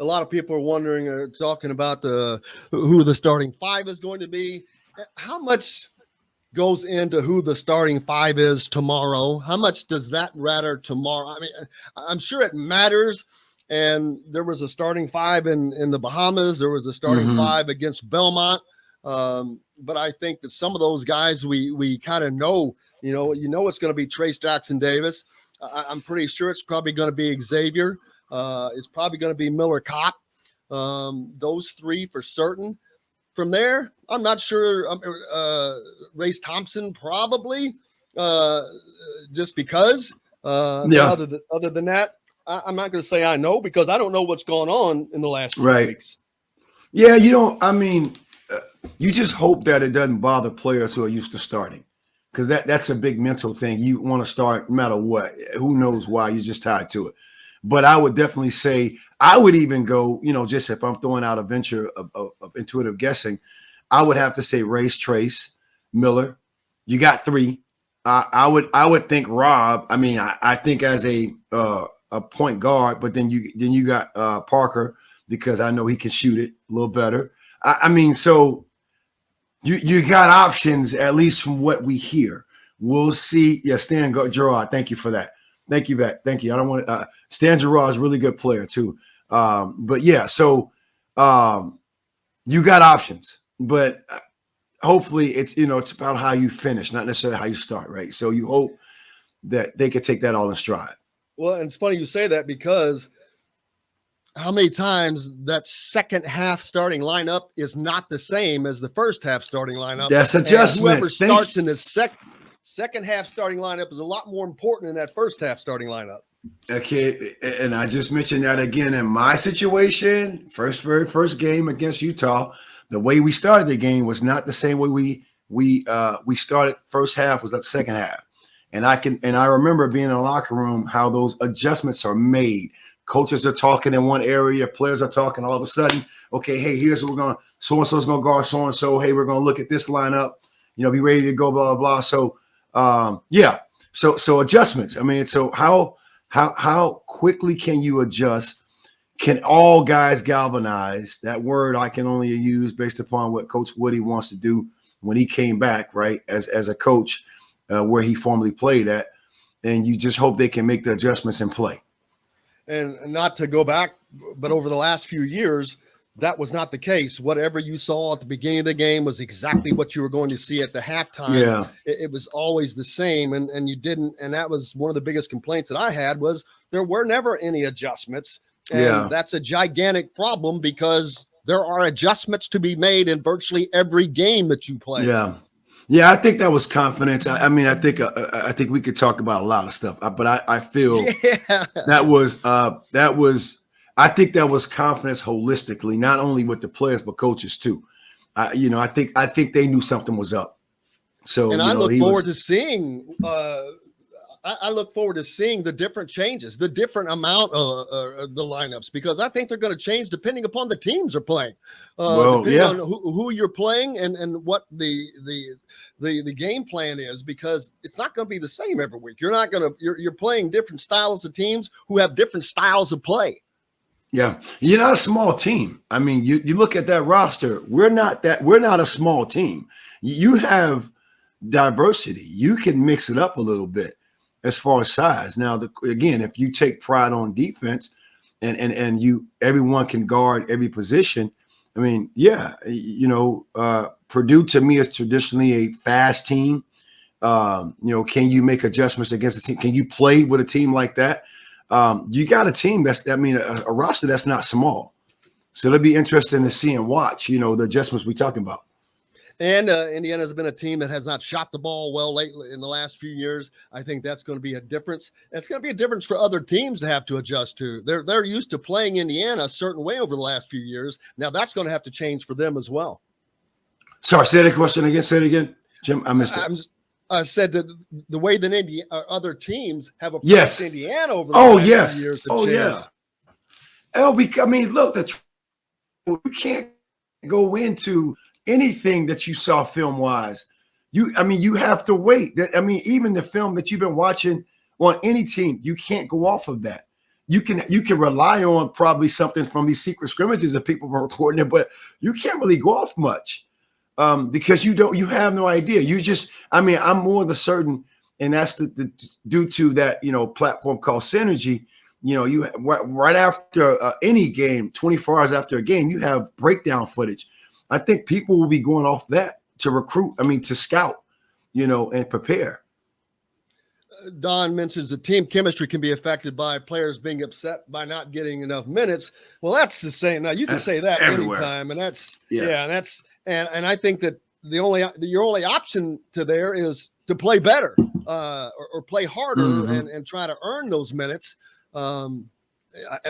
a lot of people are wondering, talking about who the starting five is going to be. How much goes into who the starting five is tomorrow? How much does that matter tomorrow? I mean, I'm sure it matters. And there was a starting five in the Bahamas. There was a starting five against Belmont. But I think that some of those guys we kind of know, it's going to be Trace Jackson Davis. I'm pretty sure it's probably going to be Xavier. It's probably going to be Miller Kopp. Those three for certain. From there, I'm not sure. Race Thompson probably, just because. Other than that, I'm not going to say I know, because I don't know what's going on in the last few weeks. Yeah, you just hope that it doesn't bother players who are used to starting, because that's a big mental thing. You want to start no matter what. Who knows why? You're just tied to it. But I would definitely say, I would even go, just if I'm throwing out a venture of intuitive guessing, I would have to say Race, Trace, Miller. You got three. I would think Rob. I mean, I think as a point guard, but then you got Parker, because I know he can shoot it a little better. I mean, so you got options, at least from what we hear. We'll see. Yeah, Stan Gerard, thank you for that. Thank you, Beck. Thank you. I don't want to. Stan Gerard is a really good player too. But yeah, so you got options, but hopefully it's about how you finish, not necessarily how you start, right? So you hope that they could take that all in stride. Well, and it's funny you say that, because how many times that second half starting lineup is not the same as the first half starting lineup? That's adjustment. Whoever starts in the second half starting lineup is a lot more important than that first half starting lineup. Okay, and I just mentioned that again in my situation. Very first game against Utah, the way we started the game was not the same way we started. First half was that second half, and I remember being in the locker room how those adjustments are made. Coaches are talking in one area, players are talking. All of a sudden, okay, hey, here's what we're going. So and so's going to guard so and so. Hey, we're going to look at this lineup. Be ready to go. Blah blah blah. So So adjustments. I mean, so how quickly can you adjust? Can all guys galvanize? That word I can only use based upon what Coach Woody wants to do when he came back, right, as a coach where he formerly played at. And you just hope they can make the adjustments and play. And not to go back, but over the last few years, that was not the case. Whatever you saw at the beginning of the game was exactly what you were going to see at the halftime. Yeah. It was always the same. And you didn't. And that was one of the biggest complaints that I had, was there were never any adjustments. And that's a gigantic problem, because there are adjustments to be made in virtually every game that you play. Yeah. Yeah, I think that was confidence. I mean, I think we could talk about a lot of stuff, but I feel that was I think that was confidence holistically, not only with the players but coaches too. I think they knew something was up. So, and I look forward to seeing. I look forward to seeing the different changes, the different amount of the lineups, because I think they're going to change depending upon the teams are playing, depending on who you're playing and what the game plan is, because it's not going to be the same every week. You're playing different styles of teams who have different styles of play. Yeah, you're not a small team. I mean, you look at that roster. We're not a small team. You have diversity. You can mix it up a little bit as far as size. Now, again, if you take pride on defense and everyone can guard every position, I mean, Purdue to me is traditionally a fast team. Can you make adjustments against a team? Can you play with a team like that? You got a team a roster that's not small. So it'll be interesting to see and watch, the adjustments we're talking about. And Indiana's been a team that has not shot the ball well lately in the last few years. I think that's going to be a difference. It's going to be a difference for other teams to have to adjust to. They're used to playing Indiana a certain way over the last few years. Now that's going to have to change for them as well. Sorry, say the question again. Say it again, Jim. I missed it. I said that the way that other teams have approached Indiana over the last few years have changed. I mean, look, we can't go into anything that you saw film-wise. You have to wait. I mean, even the film that you've been watching on any team, you can't go off of that. you can rely on probably something from these secret scrimmages that people were reporting it, but you can't really go off much because you have no idea. I'm more than certain, and that's due to that platform called Synergy. You right after any game, 24 hours after a game, you have breakdown footage. I think people will be going off that to recruit. To scout, and prepare. Don mentions the team chemistry can be affected by players being upset by not getting enough minutes. Well, that's the same. Now you can say that everywhere. Anytime, and and I think that your only option to there is to play better or play harder and try to earn those minutes. But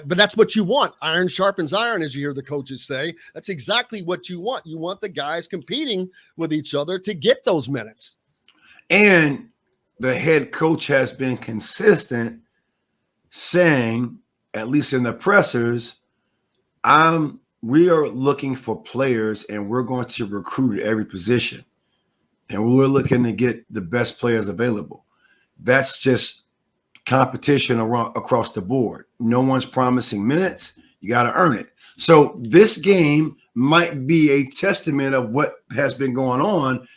that's what you want. Iron sharpens iron, as you hear the coaches say. That's exactly what you want. You want the guys competing with each other to get those minutes. And the head coach has been consistent saying, at least in the pressers, we are looking for players and we're going to recruit at every position. And we're looking to get the best players available. That's just competition across the board. No one's promising minutes. You got to earn it. So this game might be a testament of what has been going on.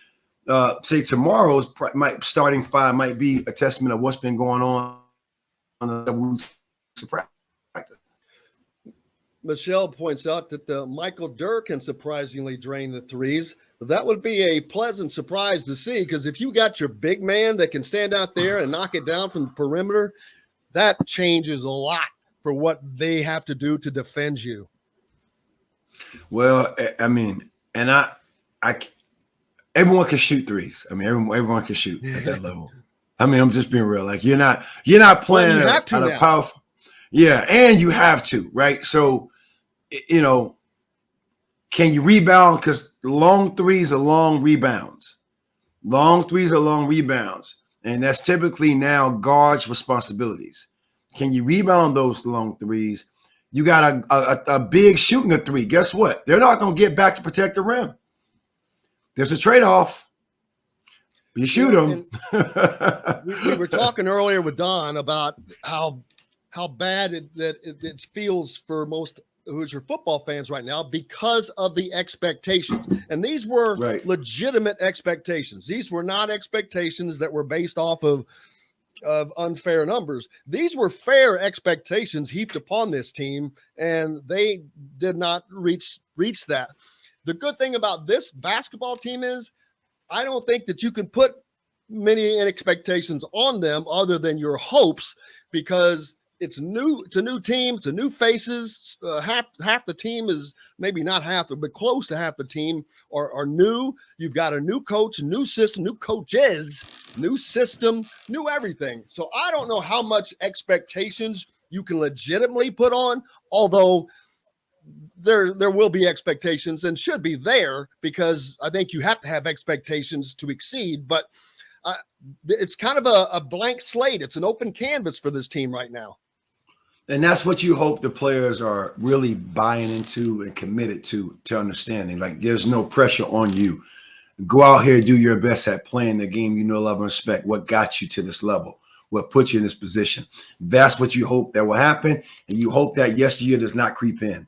Say tomorrow's starting five might be a testament of what's been going on the practice. Michelle points out that Michael Durr can surprisingly drain the threes. That would be a pleasant surprise to see, because if you got your big man that can stand out there and knock it down from the perimeter, that changes a lot for what they have to do to defend you. Well, everyone can shoot threes. Everyone can shoot at that level. I'm just being real. Like you're not playing at a powerful. Yeah, and you have to, right? So, can you rebound? Because long threes are long rebounds. Long threes are long rebounds, and that's typically now guards' responsibilities. Can you rebound those long threes? You got a big shooting a three. Guess what? They're not going to get back to protect the rim. There's a trade-off. You shoot them. We were talking earlier with Don about how bad it feels for most Hoosier football fans right now because of the expectations. And these were legitimate expectations. These were not expectations that were based off of unfair numbers. These were fair expectations heaped upon this team, and they did not reach that. The good thing about this basketball team is I don't think that you can put many expectations on them other than your hopes, because it's new. It's a new team. It's a new faces. Half the team is, maybe not half, but close to half the team are new. You've got a new coach, a new system, new coaches, new system, new everything. So I don't know how much expectations you can legitimately put on, although there will be expectations and should be there, because I think you have to have expectations to exceed. But it's kind of a blank slate. It's an open canvas for this team right now. And that's what you hope the players are really buying into and committed to understanding. Like, there's no pressure on you. Go out here, do your best at playing the game you know, love, and respect. What got you to this level? What put you in this position? That's what you hope that will happen. And you hope that yesteryear does not creep in.